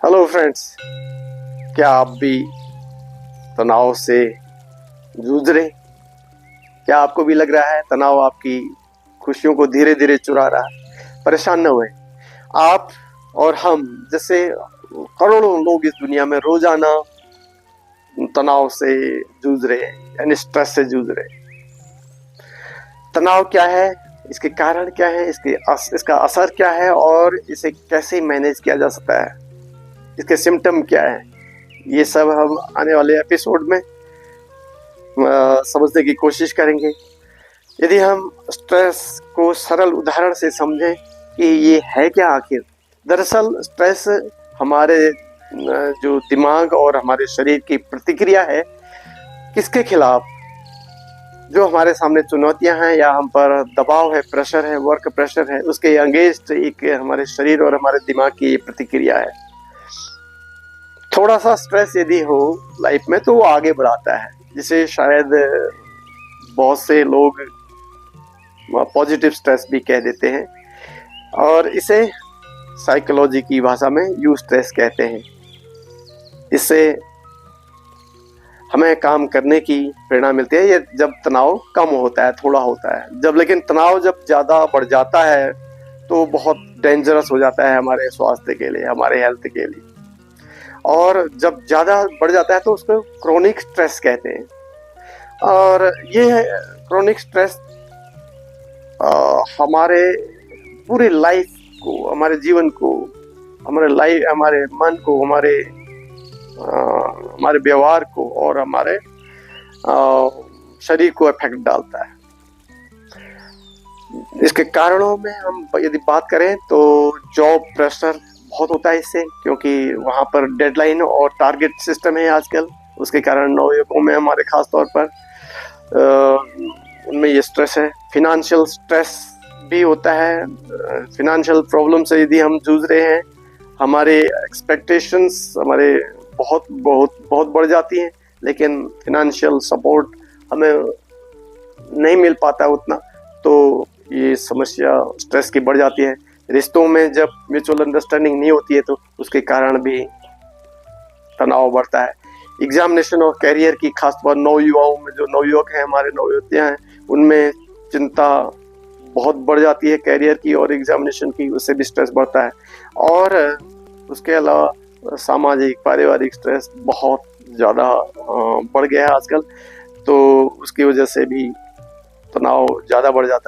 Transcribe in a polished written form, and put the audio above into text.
Hello friends, क्या आप भी तनाव से जूझ रहे? क्या आपको भी लग रहा है तनाव आपकी खुशियों को धीरे धीरे चुरा रहा है? परेशान न हुए। आप और हम जैसे करोड़ों लोग इस दुनिया में रोजाना तनाव से जूझ रहे हैं, यानी स्ट्रेस से जूझ रहे हैं। तनाव क्या है, इसके कारण क्या है, इसका असर क्या है और इसे कैसे मैनेज किया जा सकता है, इसके सिम्टम क्या है, ये सब हम आने वाले एपिसोड में समझने की कोशिश करेंगे। यदि हम स्ट्रेस को सरल उदाहरण से समझें कि ये है क्या आखिर। दरअसल स्ट्रेस हमारे जो दिमाग और हमारे शरीर की प्रतिक्रिया है, किसके खिलाफ? जो हमारे सामने चुनौतियां हैं या हम पर दबाव है, प्रेशर है, वर्क प्रेशर है, उसके अगेंस्ट एक हमारे शरीर और हमारे दिमाग की प्रतिक्रिया है। थोड़ा सा स्ट्रेस यदि हो लाइफ में तो वो आगे बढ़ाता है, जिसे शायद बहुत से लोग पॉजिटिव स्ट्रेस भी कह देते हैं, और इसे साइकोलॉजी की भाषा में यू स्ट्रेस कहते हैं। इससे हमें काम करने की प्रेरणा मिलती है ये जब तनाव कम होता है, थोड़ा होता है। लेकिन तनाव जब ज़्यादा बढ़ जाता है तो बहुत डेंजरस हो जाता है हमारे स्वास्थ्य के लिए, हमारे हेल्थ के लिए। और जब ज़्यादा बढ़ जाता है तो उसको क्रोनिक स्ट्रेस कहते हैं। और ये क्रोनिक स्ट्रेस हमारे पूरी लाइफ को, हमारे जीवन को, हमारे मन को, हमारे व्यवहार को और हमारे शरीर को इफेक्ट डालता है। इसके कारणों में हम यदि बात करें तो जॉब प्रेशर बहुत होता है इससे, क्योंकि वहाँ पर डेडलाइन और टारगेट सिस्टम है आजकल। उसके कारण नवयुवकों में हमारे खास तौर पर उनमें ये स्ट्रेस है। फिनेंशियल स्ट्रेस भी होता है। फिनेंशियल प्रॉब्लम से यदि हम जूझ रहे हैं, हमारे एक्सपेक्टेशंस हमारे बहुत बहुत बहुत बढ़ जाती हैं, लेकिन फिनेंशियल सपोर्ट हमें नहीं मिल पाता उतना, तो ये समस्या स्ट्रेस की बढ़ जाती है। रिश्तों में जब म्यूचुअल अंडरस्टैंडिंग नहीं होती है तो उसके कारण भी तनाव बढ़ता है। एग्जामिनेशन और कैरियर की खासतौर नवयुवाओं में, जो नवयुवक हैं, हमारे नवयुवतियां हैं, उनमें चिंता बहुत बढ़ जाती है कैरियर की और एग्जामिनेशन की, उससे भी स्ट्रेस बढ़ता है। और उसके अलावा सामाजिक पारिवारिक स्ट्रेस बहुत ज़्यादा बढ़ गया है आजकल, तो उसकी वजह से भी तनाव ज़्यादा बढ़ जाता है।